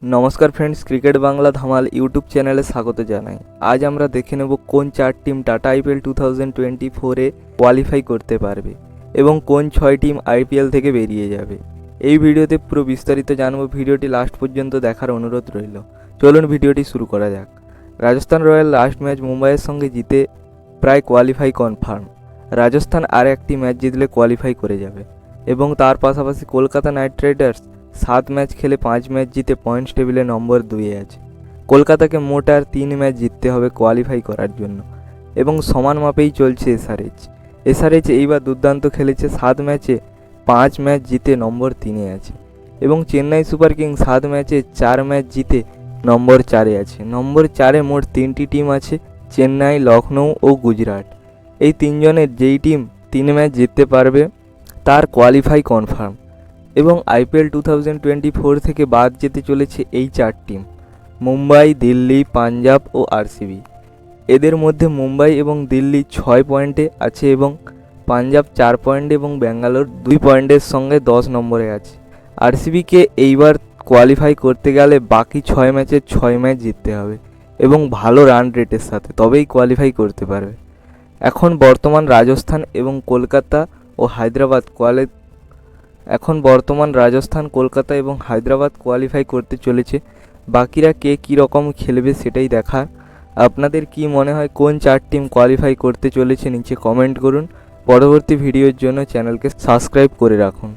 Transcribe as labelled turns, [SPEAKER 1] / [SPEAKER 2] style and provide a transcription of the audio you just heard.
[SPEAKER 1] নমস্কার friends, cricket Bangla Dhamaal YouTube চ্যানেলে স্বাগত জানাই। আজ আমরা দেখে নেব কোন 4 টিম টাটা আইপিএল 2024-এ কোয়ালিফাই করতে পারবে এবং কোন 6 টিম আইপিএল থেকে বেরিয়ে যাবে। এই ভিডিওতে পুরো বিস্তারিত জানবো। ভিডিওটি লাস্ট পর্যন্ত দেখার অনুরোধ রইল। চলুন ভিডিওটি শুরু করা যাক। রাজস্থান রয়্যাল লাস্ট ম্যাচ মুম্বাইয়ের সঙ্গে জিতে প্রায় কোয়ালিফাই কনফার্ম। রাজস্থান আর একটি ম্যাচ জিতলে কোয়ালিফাই করে যাবে এবং তার পাশাপাশি কলকাতা নাইট রাইডার্স 7 ম্যাচ খেলে 5 ম্যাচ জিতে পয়েন্টস টেবিলে নম্বর 2-এ আছে। কলকাতাকে মোট আর 3 ম্যাচ জিততে হবে কোয়ালিফাই করার জন্য এবং সমান মাপেই চলছে এসআরএইচ এইবার দুর্দান্ত খেলেছে। 7 ম্যাচে 5 ম্যাচ জিতে নম্বর 3-এ আছে এবং চেন্নাই সুপার কিংস 7 ম্যাচে 4 ম্যাচ জিতে নম্বর 4-এ আছে। নম্বর 4-এ মোট 3টি টিম আছে, চেন্নাই, লখনৌ ও গুজরাট। এই তিনজনের যেই টিম 3 ম্যাচ জিততে পারবে তার কোয়ালিফাই কনফার্ম এবং আইপিএল 2024 থেকে বাদ যেতে চলেছে এই 4 টিম: মুম্বাই, দিল্লি, পাঞ্জাব ও আরসিবি। এদের মধ্যে মুম্বাই এবং দিল্লি 6 পয়েন্টে আছে এবং পাঞ্জাব 4 পয়েন্টে এবং ব্যাঙ্গালোর 2 পয়েন্টের সঙ্গে 10 নম্বরে আছে। আরসিবিকে এইবার কোয়ালিফাই করতে গেলে বাকি 6 ম্যাচে 6 ম্যাচ জিততে হবে এবং ভালো রান রেটের সাথে, তবেই কোয়ালিফাই করতে পারবে। এখন বর্তমান রাজস্থান, কলকাতা এবং হায়দ্রাবাদ কোয়ালিফাই করতে চলেছে। বাকিরা কে কী রকম খেলবে সেটাই দেখার। আপনাদের কি মনে হয় কোন 4 টিম কোয়ালিফাই করতে চলেছে? নিচে কমেন্ট করুন। পরবর্তী ভিডিওর জন্য চ্যানেলকে সাবস্ক্রাইব করে রাখুন।